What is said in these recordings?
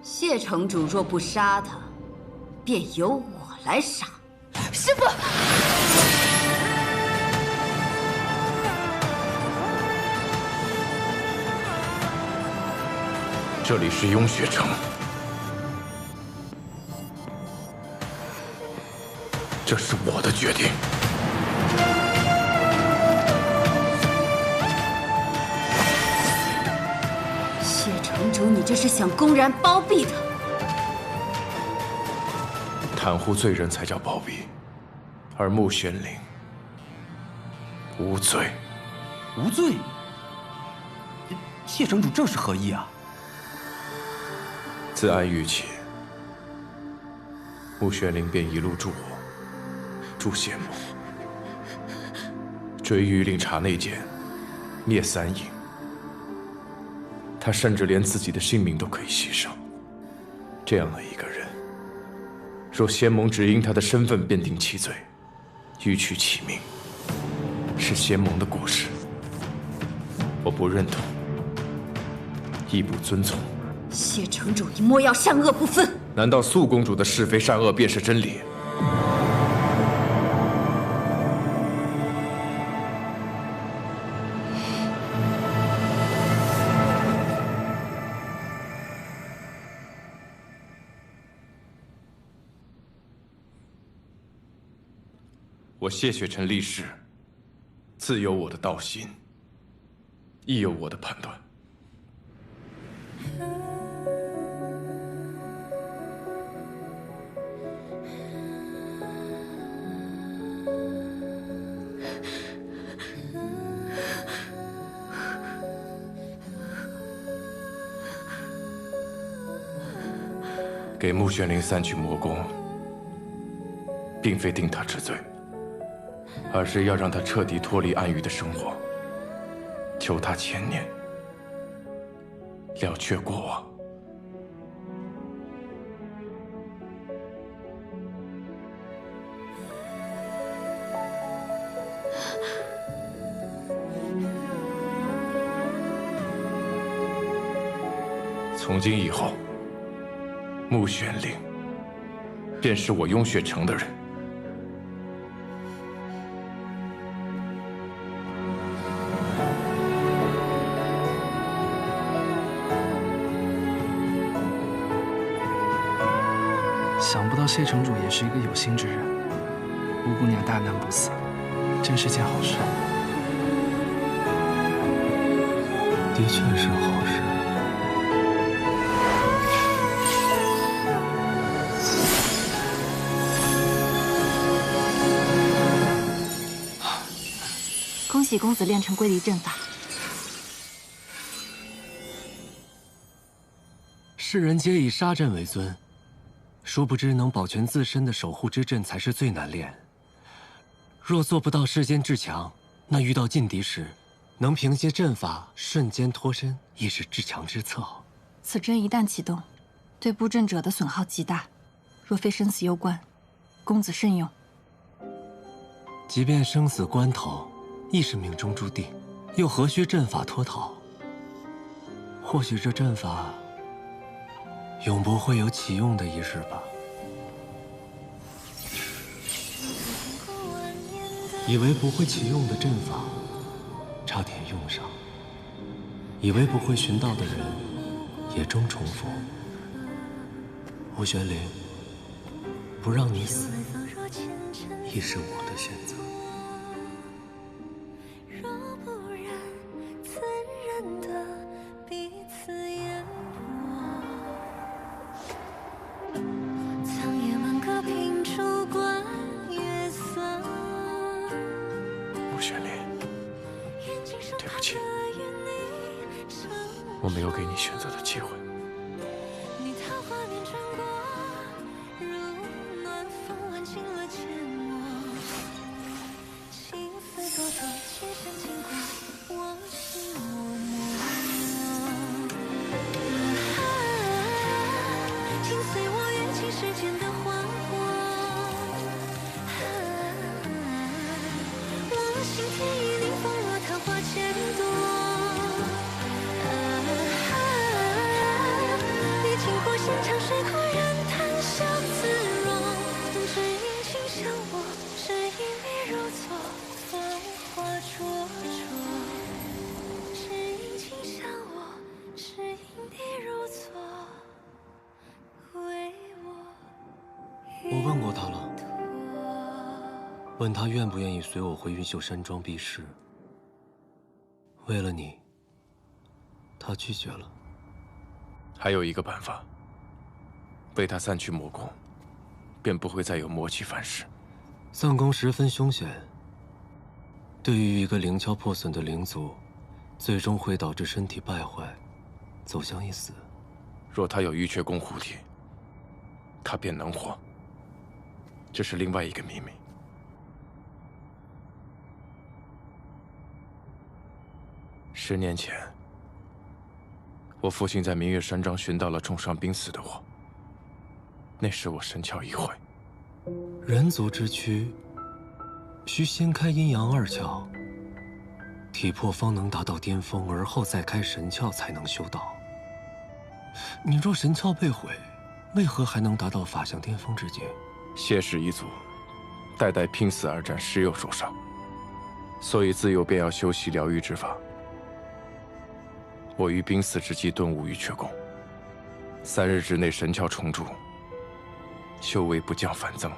谢城主若不杀他，便由我来杀。师父，这里是雍雪城，这是我的决定。谢城主，你这是想公然包庇他？袒护罪人才叫包庇，而穆玄灵无罪。无罪？谢城主这是何意啊？自安狱起，穆玄灵便一路助我，助谢幕，追狱令查内奸，灭三营。他甚至连自己的性命都可以牺牲。这样的一个人，若仙盟只因他的身份便定其罪，欲取其命，是仙盟的过失。我不认同，亦不遵从。谢城主以莫要善恶不分，难道素公主的是非善恶便是真理？我谢雪城立誓，自有我的道心，亦有我的判断。给穆玄灵散去魔功，并非定他治罪，而是要让他彻底脱离暗狱的生活，求他千年，了却过往。从今以后，穆玄灵便是我雍雪城的人。想不到谢城主也是一个有心之人，吴姑娘大难不死，真是件好事。的确是好事。恭喜公子练成归离阵法。世人皆以杀阵为尊，殊不知能保全自身的守护之阵才是最难练。若做不到世间至强，那遇到劲敌时，能凭借阵法瞬间脱身，亦是至强之策。此阵一旦启动，对布阵者的损耗极大，若非生死攸关，公子慎用。即便生死关头，亦是命中注定，又何须阵法脱逃？或许这阵法永不会有启用的一日吧。以为不会启用的阵法，差点用上；以为不会寻到的人，也终重逢。穆玄灵，不让你死，亦是我的选择。穆玄灵，对不起，我没有给你选择的机会。我问过他了，问他愿不愿意随我回云秀山庄避世。为了你，他拒绝了。还有一个办法，为他散去魔功，便不会再有魔气反噬。散功十分凶险，对于一个灵窍破损的灵族，最终会导致身体败坏，走向一死。若他有玉阙宫护体，他便能活。这是另外一个秘密。10年前，我父亲在明月山庄寻到了重伤濒死的我。那时我神窍一会，人族之躯，需先开阴阳2窍，体魄方能达到巅峰，而后再开神窍才能修道。你若神窍被毁，为何还能达到法相巅峰之境？谢氏一族代代拼死而战，时有受伤，所以自幼便要修习疗愈之法。我于濒死之际顿悟玉阙功，3日之内神窍重铸，修为不降反增。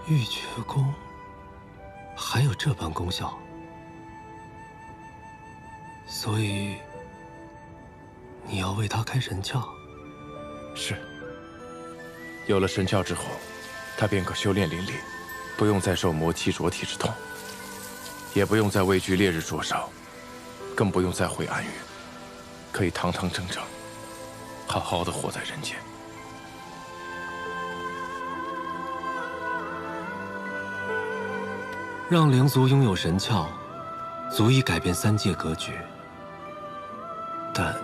玉阙功还有这般功效，所以你要为他开神窍？是。有了神窍之后，他便可修炼淋漓，不用再受魔气灼体之痛，也不用再畏惧烈日灼烧，更不用再回暗狱，可以堂堂正正，好好的活在人间。让灵族拥有神窍，足以改变3界格局，但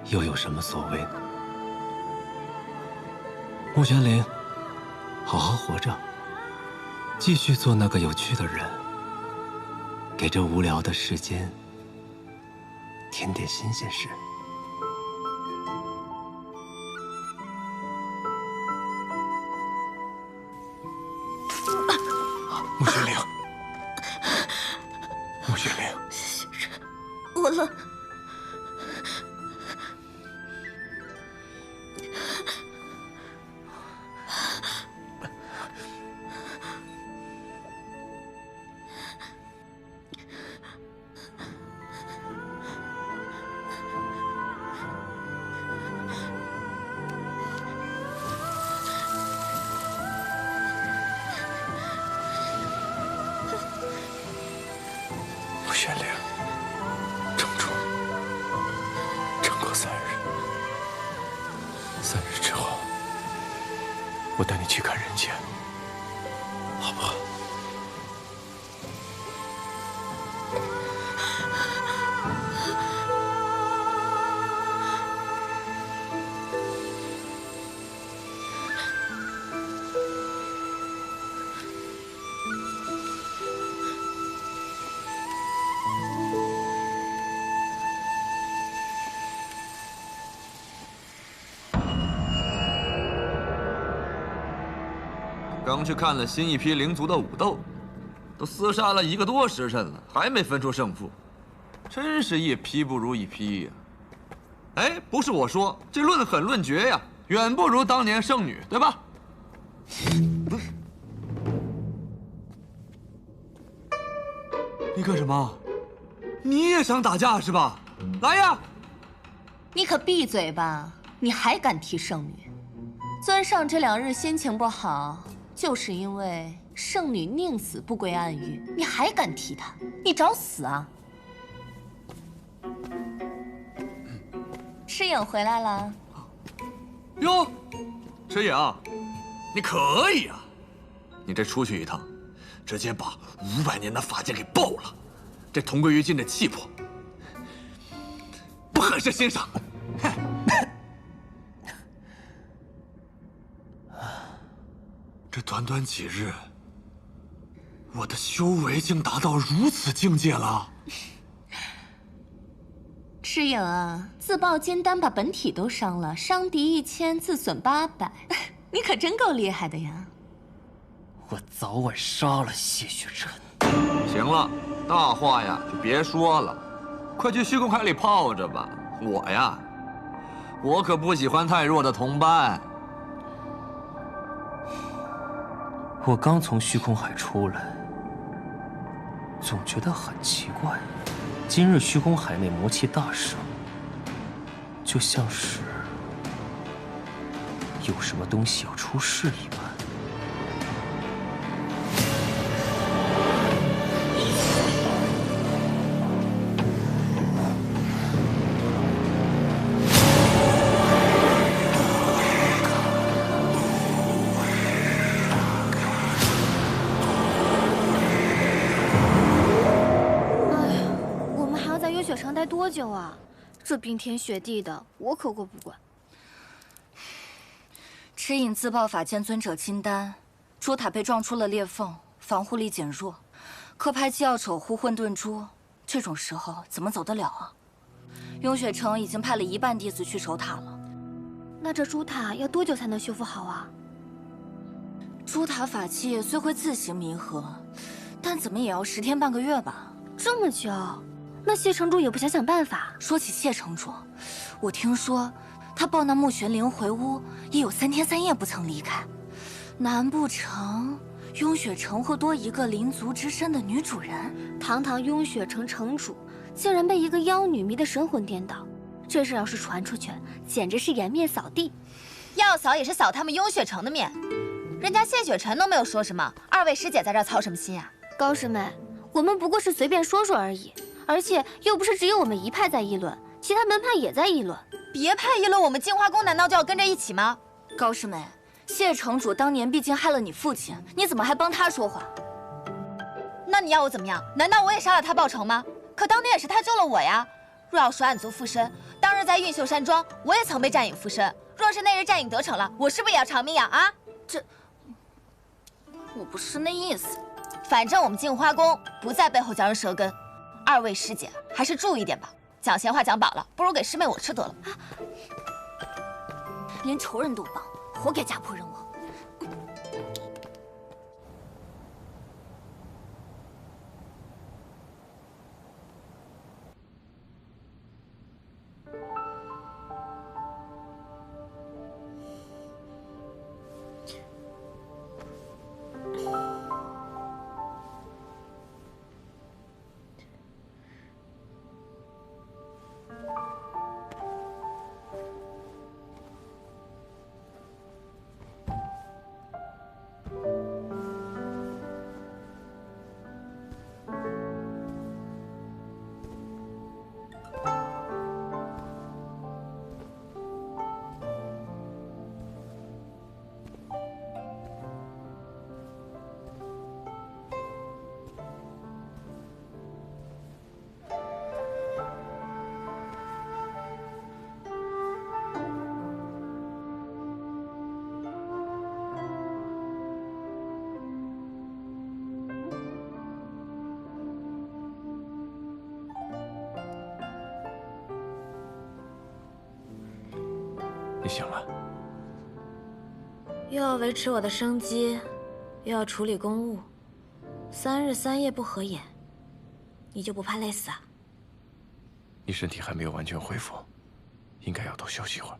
又有什么所谓呢？穆玄灵，好好活着，继续做那个有趣的人，给这无聊的世间添点新鲜事。穆玄灵，穆玄灵，我冷。穆玄灵，撑住，撑过3日。3日之后，我带你去看人间，好不好？刚去看了新一批灵族的武斗，都厮杀了1个多时辰了，还没分出胜负，真是一批不如一批呀！哎，不是我说，这论狠论绝呀，远不如当年圣女，对吧？你干什么？你也想打架是吧？来呀！你可闭嘴吧！你还敢提圣女？尊上这2日心情不好，就是因为圣女宁死不归暗狱，你还敢提她？你找死啊！诗颖回来了。哟，石颖，你可以啊！你这出去一趟，直接把500年的法剑给爆了，这同归于尽的气魄，不很是欣赏。这短短几日，我的修为竟达到如此境界了。诗颖啊，自爆金丹把本体都伤了，伤敌1000，自损800，你可真够厉害的呀！我早晚杀了谢雪辰。行了，大话呀就别说了，快去虚空海里泡着吧。我呀，我可不喜欢太弱的同伴。我刚从虚空海出来，总觉得很奇怪。今日虚空海内魔气大盛，就像是有什么东西要出世一般。待多久啊？这冰天雪地的，我可过不惯。赤影自爆法剑尊者金丹，珠塔被撞出了裂缝，防护力减弱。科派既要守护混沌珠，这种时候怎么走得了啊？雍雪城已经派了1半弟子去守塔了。那这珠塔要多久才能修复好啊？珠塔法器虽会自行弥合，但怎么也要10天半个月吧。这么久？那谢城主也不想想办法。说起谢城主，我听说他抱那穆玄灵回屋也有3天3夜不曾离开。难不成雍雪城会多一个灵族之身的女主人？堂堂雍雪城城主，竟然被一个妖女迷得神魂颠倒，这事要是传出去，简直是颜面扫地。要扫也是扫他们雍雪城的面，人家谢雪晨都没有说什么，2位师姐在这儿操什么心啊？高师妹，我们不过是随便说说而已。而且又不是只有我们一派在议论，其他门派也在议论。别派议论，我们净化宫难道就要跟着一起吗？高师妹，谢城主当年毕竟害了你父亲，你怎么还帮他说话？那你要我怎么样？难道我也杀了他报仇吗？可当年也是他救了我呀。若要说暗族附身，当日在运秀山庄，我也曾被战影附身。若是那日战影得逞了，我是不是也要偿命呀？啊？我不是那意思。反正我们净花宫不在背后嚼人舌根。2位师姐还是注意点吧，讲闲话讲饱了，不如给师妹我吃得了。连仇人都帮，活该家破人亡。你醒了？又要维持我的生机，又要处理公务，3日3夜不合眼，你就不怕累死啊？你身体还没有完全恢复，应该要多休息一会儿。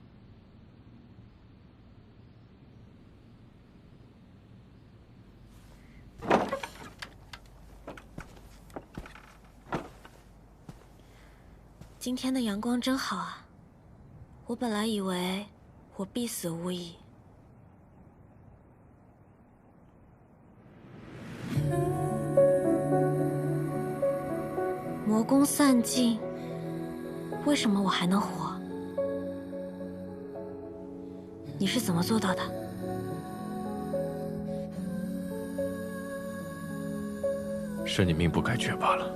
今天的阳光真好啊！我本来以为我必死无疑。魔功散尽，为什么我还能活？你是怎么做到的？是你命不该绝罢了。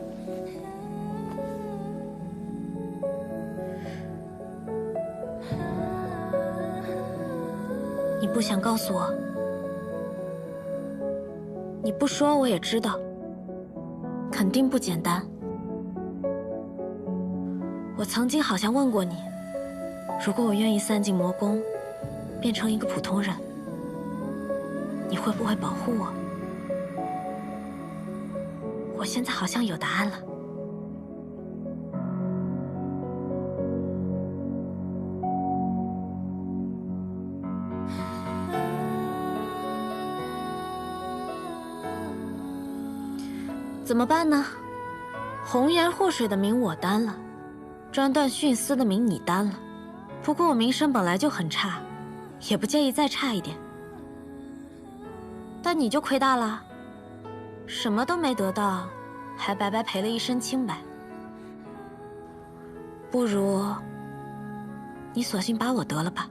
你不想告诉我？你不说我也知道，肯定不简单。我曾经好像问过你，如果我愿意散尽魔功，变成一个普通人，你会不会保护我？我现在好像有答案了。怎么办呢？红颜祸水的名我担了，专断徇私的名你担了。不过我名声本来就很差，也不介意再差一点。但你就亏大了，什么都没得到，还白白赔了一身清白。不如你索性把我得了吧，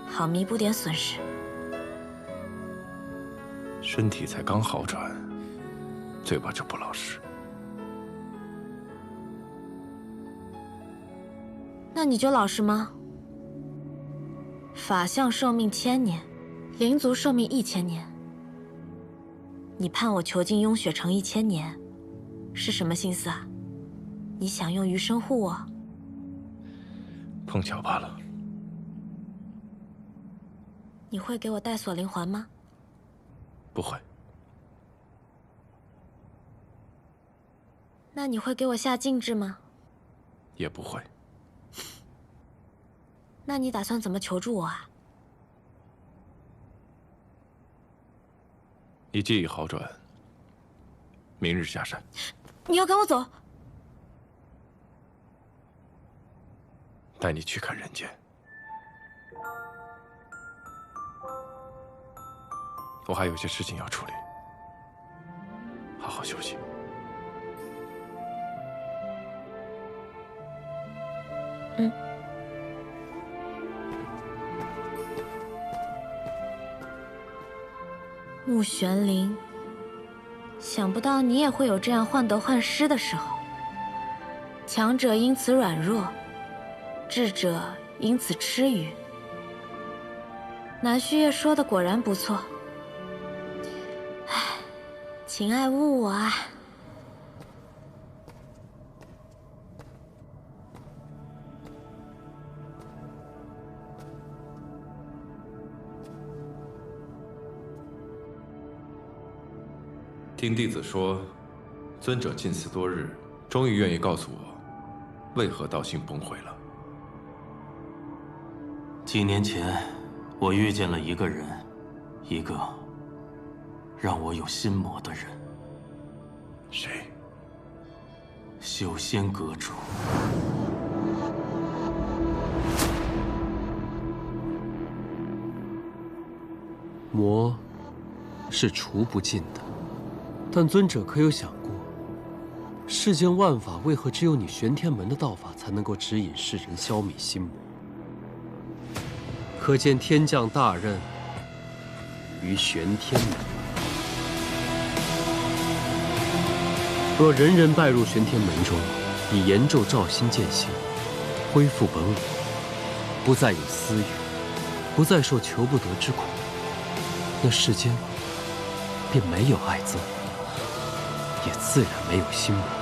好弥补点损失。身体才刚好转，嘴巴就不老实。那你就老实吗？法相寿命1000年，灵族寿命1000年。你判我囚禁雍雪城1000年，是什么心思啊？你想用余生护我？碰巧罢了。你会给我带锁灵环吗？不会。那你会给我下禁制吗？也不会。那你打算怎么求助我啊？你既已好转，明日下山。你要赶我走？带你去看人间。我还有些事情要处理，好好休息。嗯。穆玄灵，想不到你也会有这样患得患失的时候。强者因此软弱，智者因此痴愚。南虚夜说的果然不错。唉，请爱误我啊。听弟子说，尊者近此多日，终于愿意告诉我，为何道心崩毁了。几年前，我遇见了一个人，一个让我有心魔的人。谁？修仙阁主。魔是除不尽的。但尊者可有想过，世间万法为何只有你玄天门的道法才能够指引世人消弭心魔？可见天降大任于玄天门。若人人拜入玄天门中，以严咒照心践行，恢复本我，不再有私欲，不再受求不得之苦，那世间便没有爱憎，也自然没有心魔。